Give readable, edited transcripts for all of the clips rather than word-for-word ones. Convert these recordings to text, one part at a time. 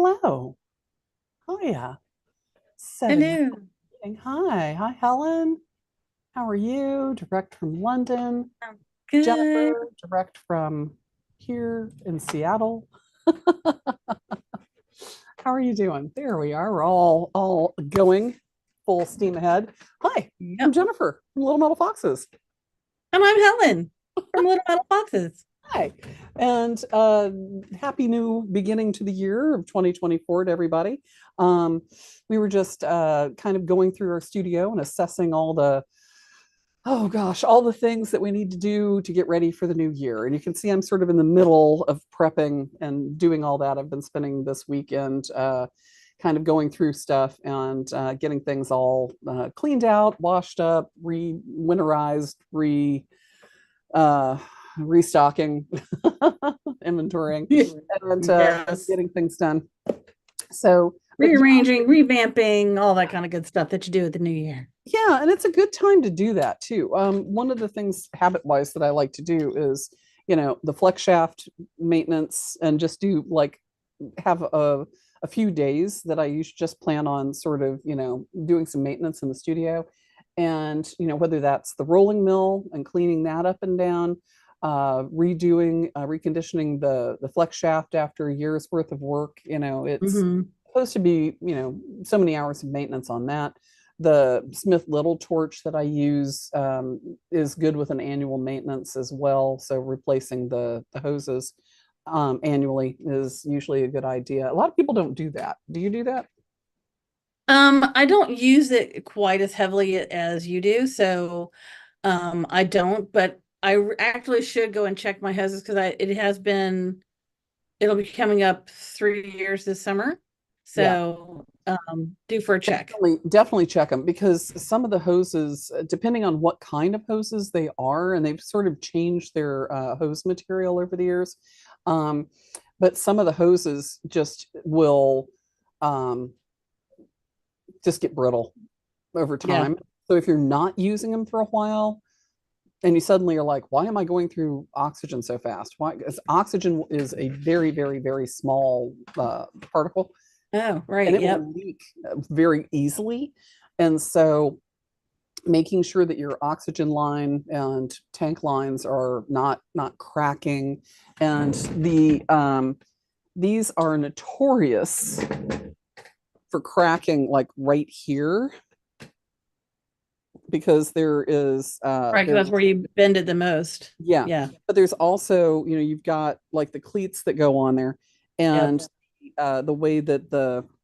Hello. Hiya. Setting up. Hello. Hi, Helen. How are you? Direct from London. I'm good. Jennifer, direct from here in Seattle. How are you doing? There we are. We're all going full steam ahead. Hi, I'm Yep. Jennifer from Little Metal Foxes. And I'm Helen from Little Metal Foxes. Hi, and happy new beginning to the year of 2024 to everybody. Um, we were just kind of going through our studio and assessing all the oh gosh, all the things that we need to do to get ready for the new year. And you can see I'm sort of in the middle of prepping and doing all that. I've been spending this weekend kind of going through stuff and getting things all cleaned out, washed up, re-winterized, uh, restocking, inventorying, and Yes. getting things done. So, but Rearranging, revamping, all that kind of good stuff that you do at the new year. yeah, and it's a good time to do that too. One of the things habit-wise that I like to do is, the flex shaft maintenance and just do like have a few days that I usually just plan on sort of, doing some maintenance in the studio. And, whether that's the rolling mill and cleaning that up and down, reconditioning the flex shaft after a year's worth of work, it's Hmm. supposed to be, so many hours of maintenance on that. The Smith Little torch that I use is good with an annual maintenance as well. So replacing the hoses annually is usually a good idea. A lot of people don't do that. Do you do that? I don't use it quite as heavily as you do, so I don't, but actually should go and check my hoses because it'll be coming up 3 years this summer. Yeah. So due for a check. Definitely check them because some of the hoses, depending on what kind of hoses they are, and they've sort of changed their hose material over the years. Um, but some of the hoses just will um, just get brittle over Yeah. time. So if you're not using them for a while, and you suddenly are like, why am I going through oxygen so fast? Why? Because oxygen is a very, very, very small particle, Oh, and right. it Yep. will leak very easily. And so making sure that your oxygen line and tank lines are not cracking, and these are notorious for cracking like right here because there is Right, because there's that's where you bend it the most. yeah, Yeah. but there's also, you've got like the cleats that go on there, Yep. and the way that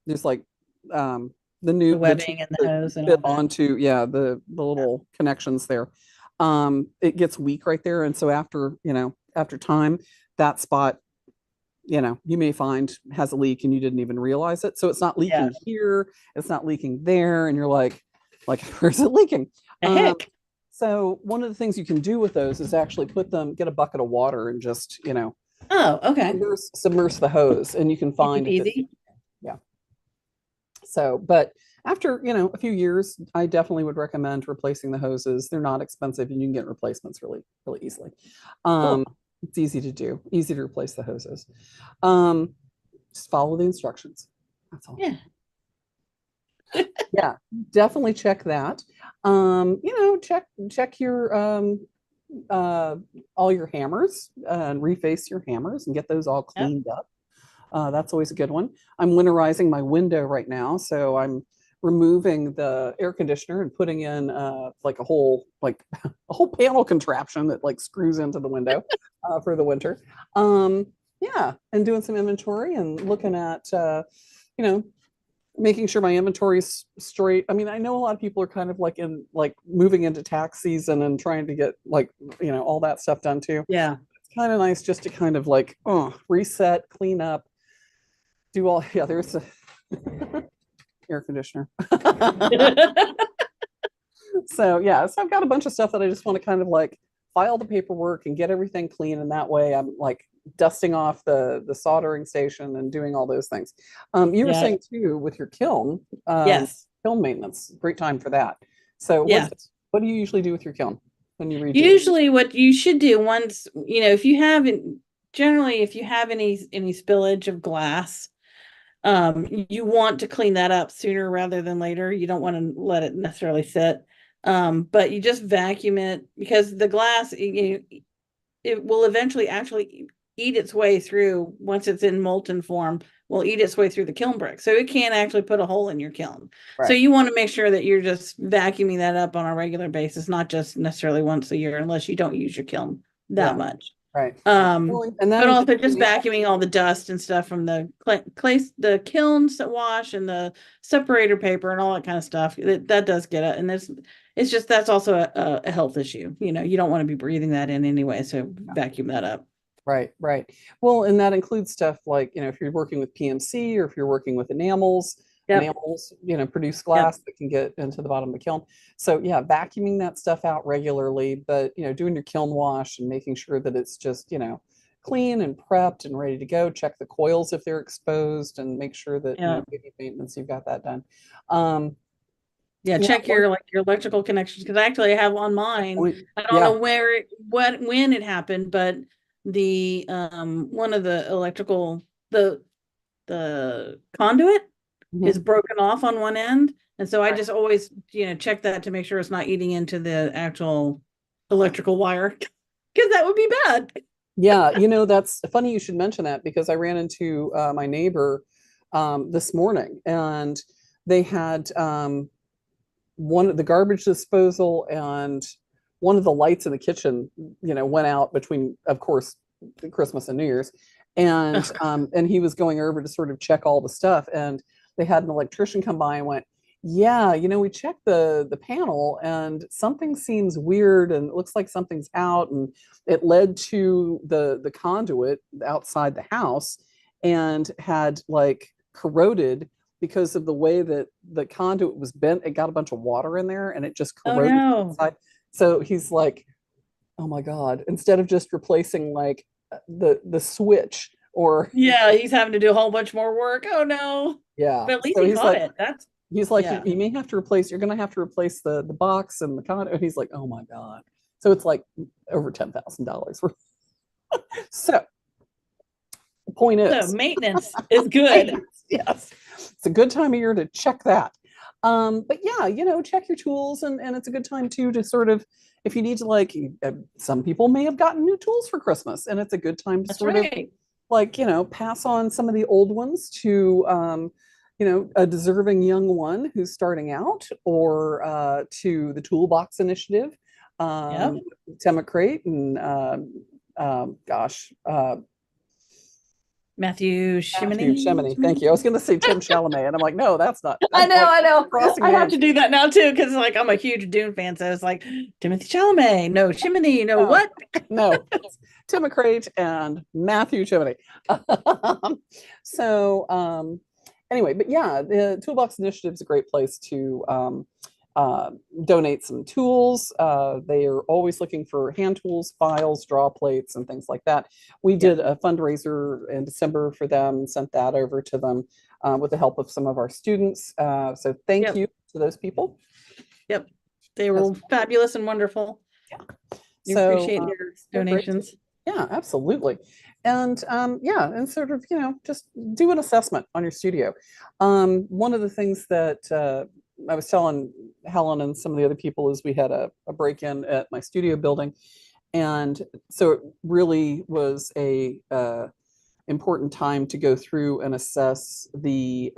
there's like um The the tube webbing and the that hose and fit all that. onto, yeah, the little connections there. It gets weak right there, and so after time, that spot, you may find has a leak and you didn't even realize it. So it's not Yeah. leaking here, it's not leaking there, and you're like, where's it leaking? The Um, heck? so one of the things you can do with those is actually get a bucket of water and just, Oh, okay. submerge the hose, and you can Easy find if it's, peasy. yeah. So, but after, a few years, I definitely would recommend replacing the hoses. They're not expensive and you can get replacements really, really easily. Cool. It's easy to do, easy to replace the hoses. Um, just follow the instructions. That's all. Yeah. Yeah, definitely check that. Check your uh, all your hammers and reface your hammers and get those all Yep. cleaned up. That's always a good one. I'm winterizing my window right now, so I'm removing the air conditioner and putting in like a whole panel contraption that like screws into the window for the winter. Yeah, and doing some inventory and looking at you know making sure my inventory is straight. I mean, I know a lot of people are kind of like moving into tax season and trying to get like, all that stuff done too. Yeah. It's kind of nice just to kind of like, reset, clean up, do all, yeah, there's a air conditioner. So yeah, so I've got a bunch of stuff that I just want to kind of like file the paperwork and get everything clean. And that way I'm like dusting off the soldering station and doing all those things. You were Yeah. saying too with your kiln, Yes. kiln maintenance, great time for that. So Yeah. what do you usually do with your kiln when you redo it? Usually what you should do once, if you have generally if you have any spillage of glass, You want to clean that up sooner rather than later. You don't want to let it necessarily sit. But you just vacuum it because the glass, it will eventually actually eat its way through once it's in molten form, will eat its way through the kiln brick. So it can't actually put a hole in your kiln. So Right. you want to make sure that you're just vacuuming that up on a regular basis, not just necessarily once a year, unless you don't use your kiln that Yeah. much. Right. Um, Well, and that but includes also just cleaning. vacuuming all the dust and stuff from the clay, the kilns that wash and the separator paper and all that kind of stuff. That does get it. And it's just that's also a health issue. You don't want to be breathing that in anyway. So vacuum that up. Right, right. Well, and that includes stuff like, if you're working with PMC or if you're working with enamels, Yep. produce Yep. glass that can get into the bottom of the kiln. So yeah, vacuuming that stuff out regularly, but doing your kiln wash and making sure that it's just, clean and prepped and ready to go. Check the coils if they're exposed and make sure that, Yeah. if you need maintenance, you've got that done. Um, Yeah, yeah, check your electrical connections because actually I have on mine. I don't yeah. know when it happened, but the one of the electrical the conduit is Mhm. broken off on one end. And so I Right. just always, check that to make sure it's not eating into the actual electrical wire because that would be bad. Yeah, that's funny you should mention that because I ran into my neighbor this morning and they had one of the garbage disposal and one of the lights in the kitchen, went out between, of course, Christmas and New Year's. And he was going over to sort of check all the stuff. And they had an electrician come by and went, yeah, we checked the panel and something seems weird and it looks like something's out. And it led to the conduit outside the house and had like corroded because of the way that the conduit was bent. It got a bunch of water in there and it just Oh corroded no. inside. So he's like, oh my God, instead of just replacing like the switch or Yeah, he's having to do a whole bunch more work. Oh no. yeah. But at least So he he's caught like, it. That's you, yeah. you may have to replace, you're gonna have to replace the box and the conduit. He's like, oh my God. So it's like over $10,000 worth. So the point So is, maintenance is good. maintenance, yes, it's a good time of year to check that. But yeah, check your tools, and it's a good time too to sort of, if you need to, like, some people may have gotten new tools for Christmas, and it's a good time to That's sort of right. like, pass on some of the old ones to a deserving young one who's starting out, or to the Toolbox Initiative, Yep. Democrate, and gosh, Matthew Matthew Shimony. Chimney. Thank you. I was going to say Tim Chalamet, and I'm like, no, that's not. I I'm know, like I know. crossing I have names. to do that now too because like I'm a huge Dune fan, so it's like Timothy Chalamet, no Chimney, no No, what? no, it's Tim McCrate and Matthew Chimney. so anyway, but yeah, the Toolbox Initiative is a great place to uh, donate some tools. They are always looking for hand tools, files, draw plates, and things like that. We Yep. did a fundraiser in December for them and sent that over to them with the help of some of our students. So thank Yep. you to those people. Yep. They That's, were fabulous and wonderful. yeah. We So appreciate your they're great too. donations. Yeah, absolutely. And yeah, and sort of, just do an assessment on your studio. One of the things that I was telling Helen and some of the other people is we had a break-in at my studio building. And so it really was a important time to go through and assess the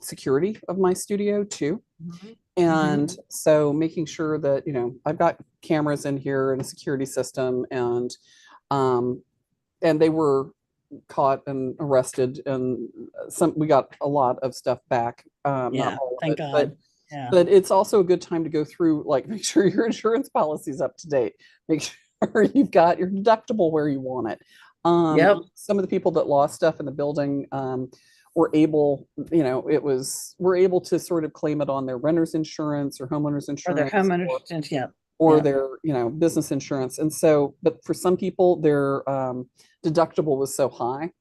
security of my studio too. Mhm. And Mhm. so making sure that, I've got cameras in here and a security system, um, and they were caught and arrested, and we got a lot of stuff back, not Yeah, all of thank it, but God. Yeah. it's also a good time to go through, like, make sure your insurance policy is up to date, make sure you've got your deductible where you want it. Yep. Some of the people that lost stuff in the building, were able, we're able to sort of claim it on their renter's insurance or homeowner's Or their insurance, homeowners. Yep. or Yep. their, business insurance. And so, but for some people, their deductible was so high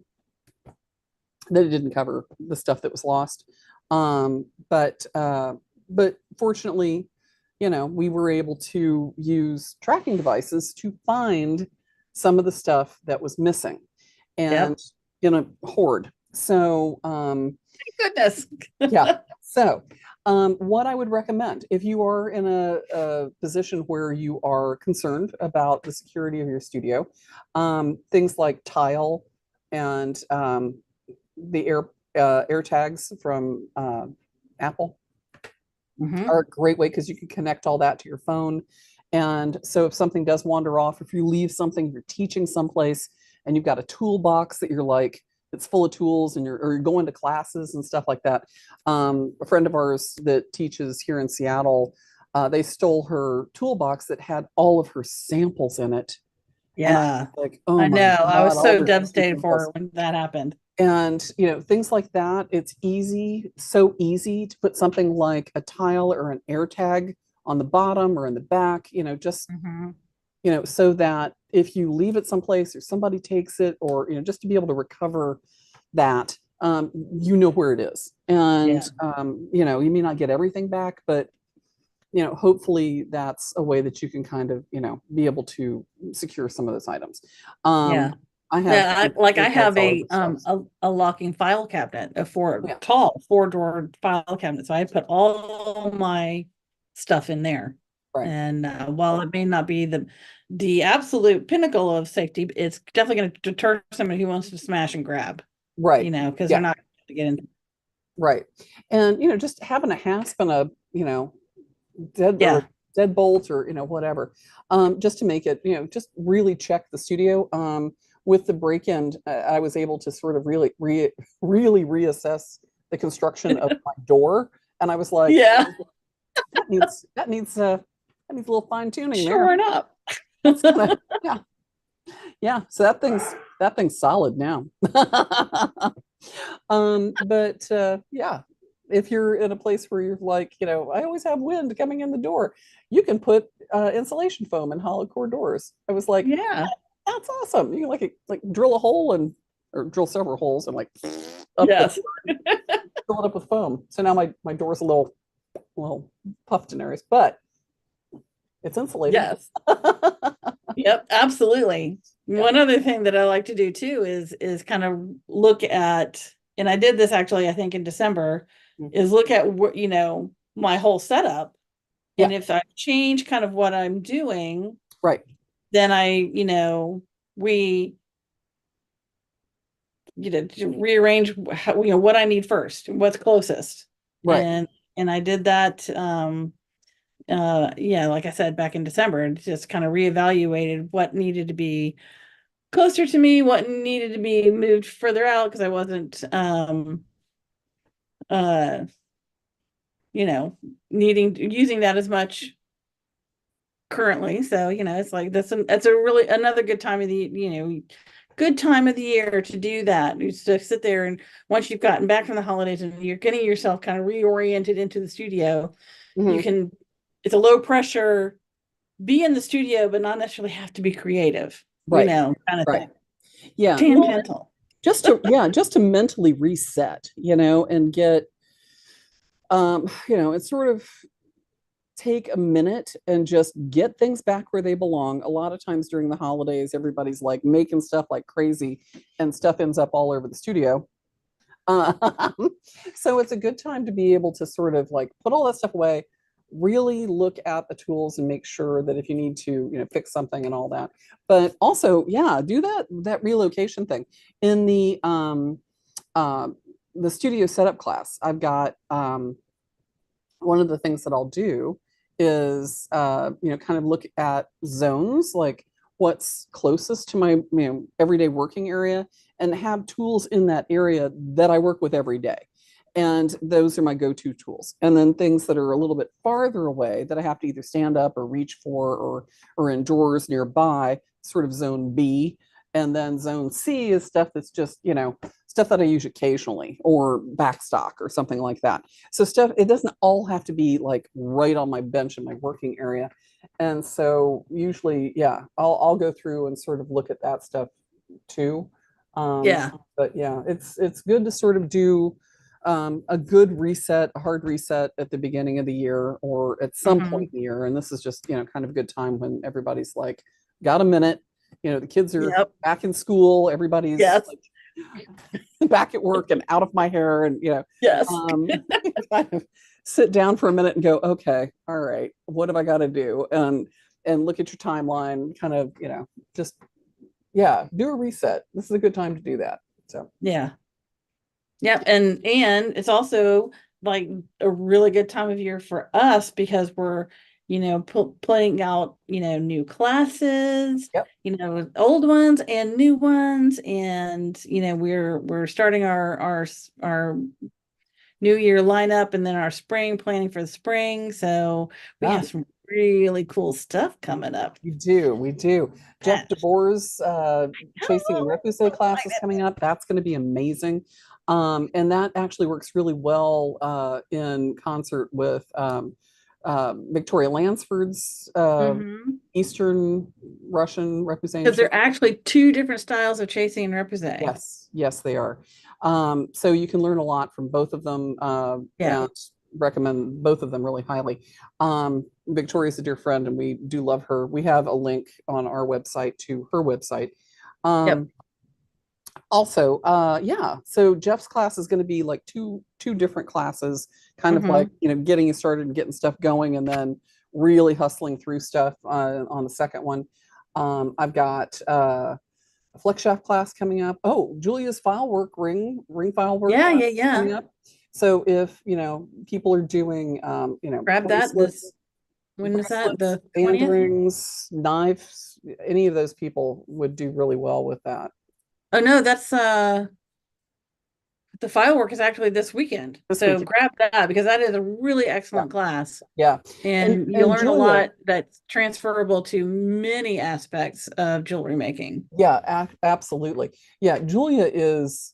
that it didn't cover the stuff that was lost. But fortunately, we were able to use tracking devices to find some of the stuff that was missing and Yep. in a hoard. So, Goodness. yeah. So, what I would recommend if you are in a position where you are concerned about the security of your studio, things like tile and the air tags from Apple Hmm. are a great way because you can connect all that to your phone. And so if something does wander off, if you leave something, you're teaching someplace and you've got a toolbox that you're like, it's full of tools and you're going to classes and stuff like that. A friend of ours that teaches here in Seattle, they stole her toolbox that had all of her samples in it. And I Yeah, was like, oh I my know. I was God, all so of her devastated for samples. her when that happened. And things like that, it's easy, so easy to put something like a tile or an air tag on the bottom or in the back, just Hmm. so that if you leave it someplace or somebody takes it, or just to be able to recover that, where it is. Yeah, And you may not get everything back, but hopefully that's a way that you can kind of be able to secure some of those items. um yeah. I have Yeah, like I earbuds have all over stuff. a locking file cabinet, a Yeah, tall 4 drawer file cabinet. So I put all my stuff in there. right, And while it may not be the absolute pinnacle of safety, it's definitely going to deter somebody who wants to smash and grab, right, because they're yeah, not going to get in. right. And just having a hasp and a dead or a Yeah. deadbolt or whatever, just to make it just really check the studio. With the break-in, I was able to sort of really reassess the construction of my door, and I was like, Yeah. that needs a little fine tuning there. Sure enough. That's gonna yeah, yeah. So that thing's solid now. But yeah, if you're in a place where you're like, I always have wind coming in the door, you can put insulation foam in hollow core doors. I was like, Yeah. that's awesome. You can like drill a hole and or drill several holes and like up the Yes. door, fill it up with foam. So now my door's a little puffed in areas, but it's insulated. Yes. Yep, absolutely. Yeah. One other thing that I like to do too is kind of look at, and I did this actually, I think in December, Mhm. is look at what, my whole setup. Yeah. And if I change kind of what I'm doing, Right. then we, to rearrange how, what I need first, what's closest. Right. And I did that yeah, like I said, back in December, and just kind of reevaluated what needed to be closer to me, what needed to be moved further out because I wasn't uh you know needing using that as much currently. So it's like that's a really another good time of the good time of the year to do that. You just sit there, and once you've gotten back from the holidays and you're getting yourself kind of reoriented into the studio, you Hmm. can, it's a low pressure, be in the studio but not necessarily have to be creative, Right. kind of Right. thing. Yeah. Well, Tangential. just to mentally reset, and get and sort of take a minute and just get things back where they belong. A lot of times during the holidays, everybody's like making stuff like crazy and stuff ends up all over the studio. Um, so it's a good time to be able to sort of like put all that stuff away, really look at the tools and make sure that if you need to, fix something and all that. But also, yeah, do that relocation thing. In uh, the studio setup class, I've got one of the things that I'll do is kind of look at zones, like what's closest to my everyday working area, and have tools in that area that I work with every day. And those are my go-to tools. And then things that are a little bit farther away that I have to either stand up or reach for, or in drawers nearby, sort of zone B. And then zone C is stuff that's just, stuff that I use occasionally, or backstock or something like that. So stuff, it doesn't all have to be like right on my bench in my working area. And so usually, yeah, I'll go through and sort of look at that stuff too. Um, Yeah. but yeah, it's good to sort of do a good reset, a hard reset at the beginning of the year or at some Hmm. point in the year. And this is just, kind of a good time when everybody's like, got a minute, the kids are Yep. back in school, everybody's Yes. like back at work and out of my hair, and Yes. kind of sit down for a minute and go, okay, all right, what have I got to do? And look at your timeline, kind of, just do a reset. This is a good time to do that. So Yeah. Yep. And it's also like a really good time of year for us because we're, putting out, new classes, yep. Old ones and new ones. And, we're starting our new year lineup and then our spring planning for the spring. So we Yeah, have some really cool stuff coming up. we do. Jeff Gosh. DeBoer's Chasing and Oh, Repoussé class is excited. coming up. That's going to be amazing. And that actually works really well in concert with Victoria Lansford's Mhm. Eastern Russian Because Repoussé. they're actually two different styles of chasing and repoussé. Yes, they are. So you can learn a lot from both of them, Yeah. and recommend both of them really highly. Victoria's a dear friend, and we do love her. We have a link on our website to her website. Yep. Also, so Jeff's class is going to be like two different classes, kind of like, Mhm. getting you started and getting stuff going, and then really hustling through stuff on the second one. I've got a flex shaft class coming up. Oh, Julia's file work ring file work Yeah, class yeah, is yeah. coming up. So if people are doing Grab that bracelets, this, when is that? The band 20th? rings, knives, any of those people would do really well with that Oh no, that's the firework is actually this weekend. this So weekend. grab that because that is a really Yeah, excellent class. yeah. And you And learn a Julia, lot that's transferable to many aspects of jewelry making. yeah, absolutely. Yeah, Julia is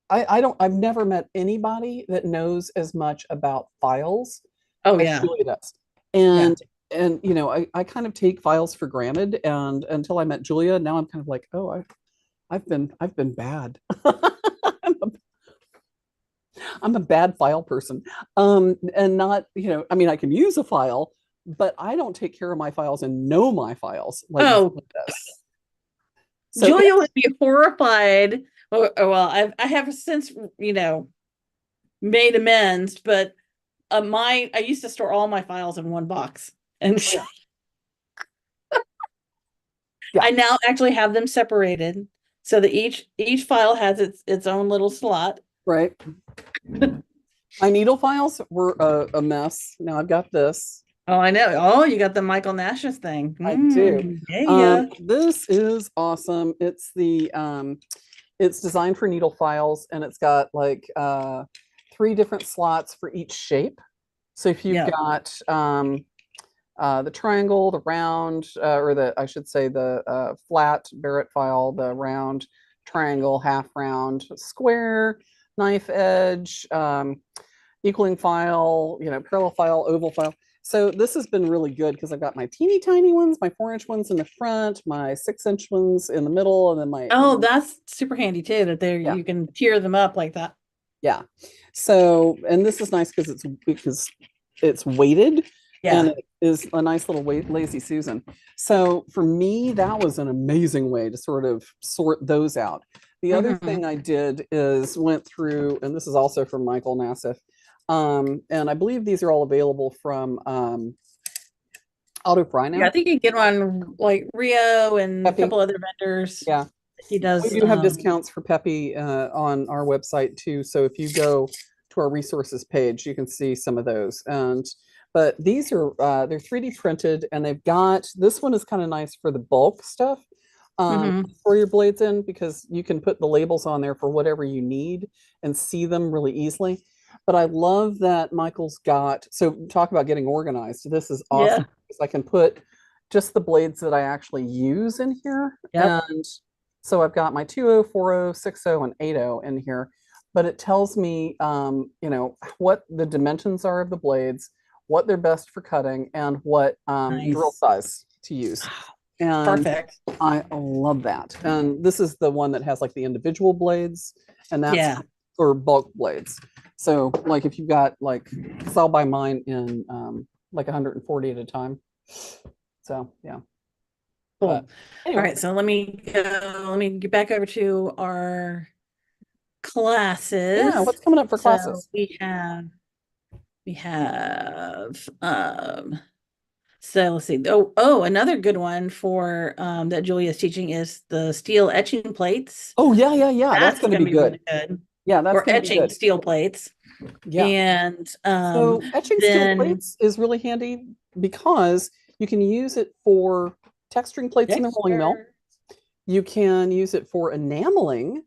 I've never met anybody that knows as much about files Oh as yeah. Julia does. Yeah. And I kind of take files for granted, and until I met Julia, now I'm kind of like, oh, I've been bad. I'm a, I'm a bad file person. And not, I mean, I can use a file, but I don't take care of my files and know my files like Oh, Julia does. So Julia would be horrified. Well, I have since, made amends, but I used to store all my files in one box. And yeah, yeah, I now actually have them separated so that each file has its own little slot. right. My needle files were a mess. Now I've got this. Oh, I know. Oh, you got the Michael Nash's thing. I do. Yeah, yeah. This is awesome. It's designed for needle files, and it's got like three different slots for each shape. So if you've Yeah. got the triangle, the round, or I should say the flat Barrett file, the round, triangle, half round, square, knife edge, equaling file, parallel file, oval file. So this has been really good because I've got my teeny tiny ones, my 4-inch ones in the front, my 6-inch ones in the middle, and then Oh, that's super handy too, that yeah, you can tier them up like that. yeah. So, and this is nice because it's weighted, and Yeah. it is a nice little lazy Susan. So for me, that was an amazing way to sort of sort those out. The other Hmm. thing I did is went through, and this is also from Michael Nassif, and I believe these are all available from Auto Fry Yeah, I now. think you can get on like Rio and a Peppy, couple other vendors. yeah. He We does do have discounts for Peppy on our website too. So if you go to our resources page, you can see some of those. But these are they're 3D printed, and they've got this one is kind of nice for the bulk stuff. hmm For your blades in, because you can put the labels on there for whatever you need and see them really easily. But I love that Michael's got, so talk about getting organized. This is awesome Yeah. because I can put just the blades that I actually use in here. Yep. And so I've got my 2.0, 4.0, 6.0, and 8.0 in here. But it tells me, what the dimensions are of the blades, what they're best for cutting, and what drill Nice. size to use. And Perfect. I love that. And this is the one that has like the individual blades, and that's Yeah. for bulk blades. So like if you've got like, because I'll buy mine in like 140 at a time. So yeah. But Cool. All anyway, right. So let me get back over to our Yeah, classes. what's coming up for So classes? we have so let's see. Another good one for that Julia's teaching is the steel etching plates. Oh, yeah, yeah, yeah. That's That's going to going be to be good. really good. Yeah, that's Or going to be etching good. steel plates. Yeah. And So etching steel then plates is really handy because you can use it for texturing plates in the rolling mill. texture. You can use it for enameling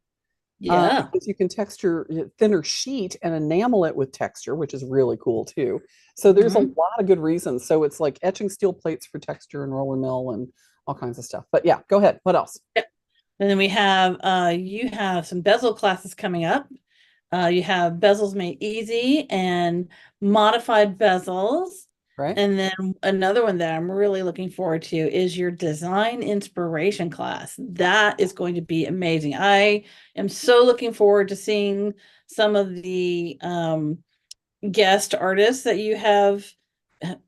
Yeah. because you can texture a thinner sheet and enamel it with texture, which is really cool too. So there's a Mhm. lot of good reasons. So it's like etching steel plates for texture and roller mill and all kinds of stuff. But yeah, go ahead. What else? Yeah. And then we have you have some bezel classes coming up. You have bezels made easy and modified bezels. Right? And then another one that I'm really looking forward to is your design inspiration class. That is going to be amazing. I am so looking forward to seeing some of the guest artists that you have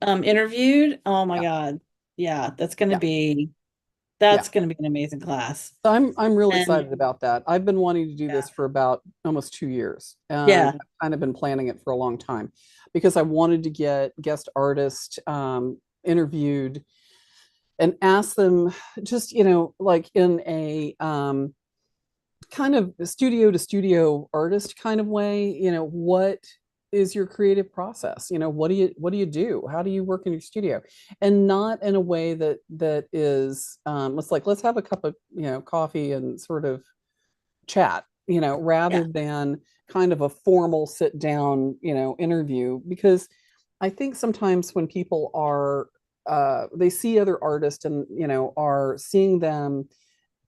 interviewed. Oh my Yeah. God. Yeah, that's going to Yeah. be Yeah. an amazing class. So I'm real And excited about that. I've been wanting to do yeah, this for about almost 2 years, and yeah, I've kind of been planning it for a long time because I wanted to get guest artists interviewed and ask them just, like in a kind of studio to studio artist kind of way, what is your creative process? What do you do? How do you work in your studio? And not in a way that is let's have a cup of, coffee and sort of chat, yeah, rather than kind of a formal sit down, interview. Because I think sometimes when people are they see other artists and, are seeing them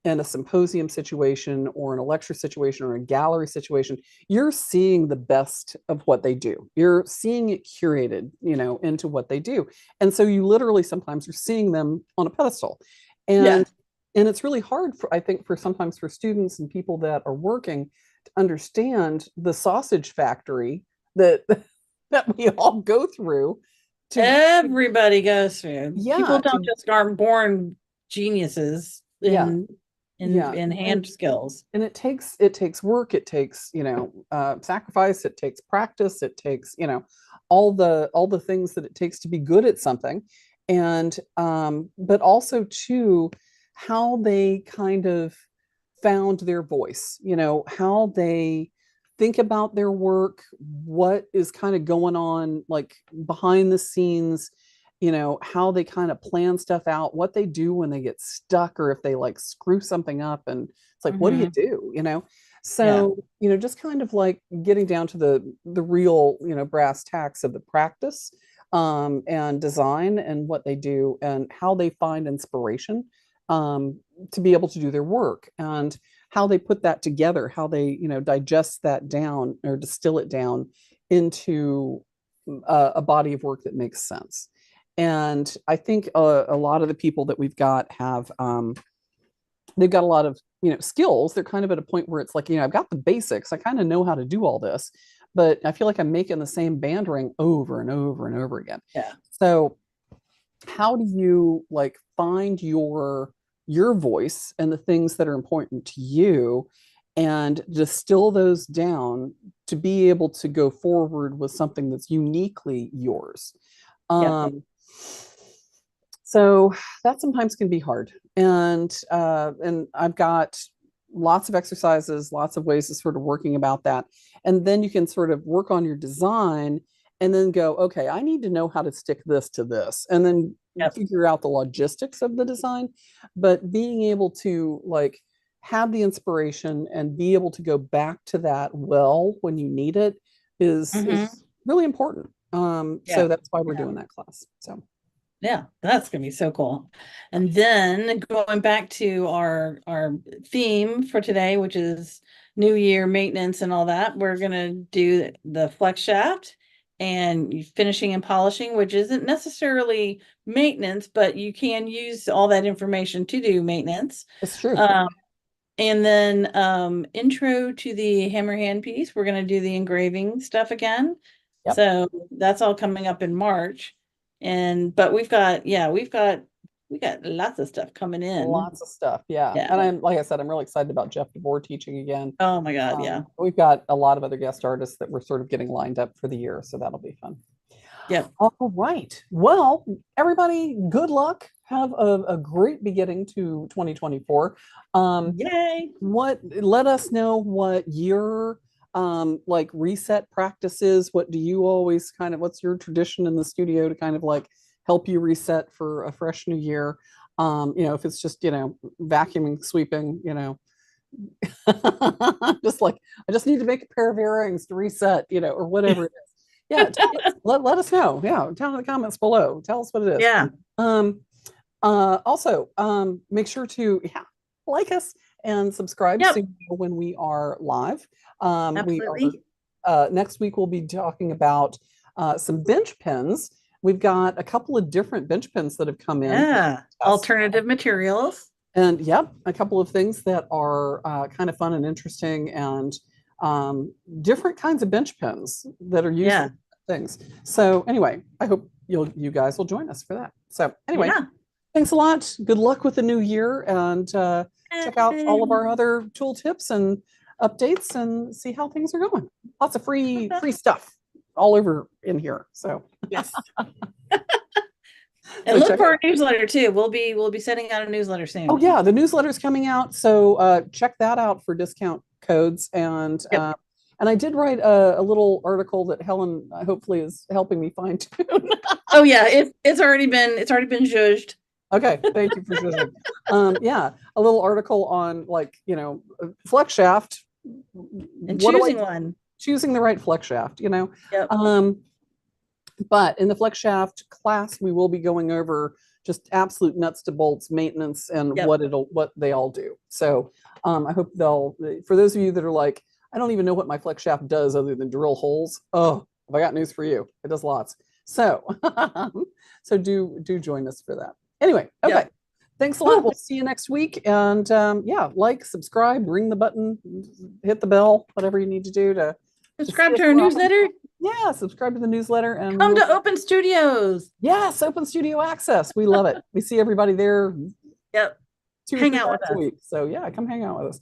in a symposium situation or in a lecture situation or a gallery situation, you're seeing the best of what they do. You're seeing it curated, into what they do. And so you literally sometimes are seeing them on a pedestal. yeah. And it's really hard for, I think, for sometimes for students and people that are working to understand the sausage factory that that we all go through to, Everybody goes through. People yeah, don't just aren't born geniuses yeah, yeah. in hand skills. And it takes work, it takes, sacrifice, it takes practice, it takes, all the things that it takes to be good at something. And but also too, how they kind of found their voice, how they think about their work, what is kind of going on like behind the scenes, how they kind of plan stuff out, what they do when they get stuck or if they like screw something up. And it's like, what do you Hmm. do, Yeah. so, just kind of like getting down to the real, brass tacks of the practice, and design and what they do and how they find inspiration, to be able to do their work, and how they put that together, how they, digest that down or distill it down into a body of work that makes sense. And I think a lot of the people that we've got have, they've got a lot of, skills. They're kind of at a point where it's like, I've got the basics. I kind of know how to do all this, but I feel like I'm making the same band ring over and over and over again. Yeah. So how do you like find your voice and the things that are important to you and distill those down to be able to go forward with something that's uniquely yours? Yep. So that sometimes can be hard. And I've got lots of exercises, lots of ways of sort of working about that. And then you can sort of work on your design and then go, okay, I need to know how to stick this to this, and then Yep. figure out the logistics of the design. But being able to like have the inspiration and be able to go back to that well when you need it is Hmm. really important. So Yeah. that's why we're Yeah. doing that class. So Yeah, that's gonna be so cool. And then going back to our theme for today, which is New Year maintenance and all that, we're gonna do the flex shaft and finishing and polishing, which isn't necessarily maintenance, but you can use all that information to do maintenance. it's true. Um, and then intro to the hammer hand piece, we're gonna do the engraving stuff again. Yep. So that's all coming up in March. And but we've got we got lots of stuff coming in. Lots of stuff. Yeah. Yeah. And like I said, I'm really excited about Jeff DeVore teaching again. Oh my God. Yeah. We've got a lot of other guest artists that we're sort of getting lined up for the year. So that'll be fun. Yep. All right. Well, everybody, good luck. Have a great beginning to 2024. Yay. Let us know what your like reset practices. What do you always kind of, what's your tradition in the studio to kind of like help you reset for a fresh new year? If it's just, vacuuming, sweeping, just like, I just need to make a pair of earrings to reset, or whatever it is. Yeah, let us know. Yeah, down in the comments below. Tell us what it is. Yeah. Also, make sure to like us and subscribe so you know when we are live. Absolutely. Next week we'll be talking about some bench pins. We've got a couple of different bench pins that have come in. Yeah, alternative materials. And a couple of things that are kind of fun and interesting, and different kinds of bench pins that are used for things. So anyway, I hope you guys will join us for that. So anyway, thanks a lot. Good luck with the new year, and check out all of our other tool tips and updates and see how things are going. Lots of free stuff all over in here. So yes. And look for our newsletter too. We'll be sending out a newsletter soon. Oh yeah, the newsletter's coming out. So check that out for discount codes. And I did write a little article that Helen hopefully is helping me fine tune. Oh yeah, it's already been zhuzhed. Okay, thank you for zhuzhing. A little article on flex shaft and choosing choosing the right flex shaft. Yep. But in the flex shaft class, we will be going over just absolute nuts to bolts maintenance and what they all do. So I hope for those of you that are like, I don't even know what my flex shaft does other than drill holes. Oh, have I got news for you? It does lots. So so do join us for that. Anyway, okay. Yep. Thanks a lot. We'll see you next week. And like, subscribe, ring the button, hit the bell, whatever you need to do to subscribe to our newsletter. Yeah, subscribe to the newsletter and come to Open Studios. Yes, Open Studio Access. We love it. We see everybody there. Yep. Hang out with us a week. So come hang out with us.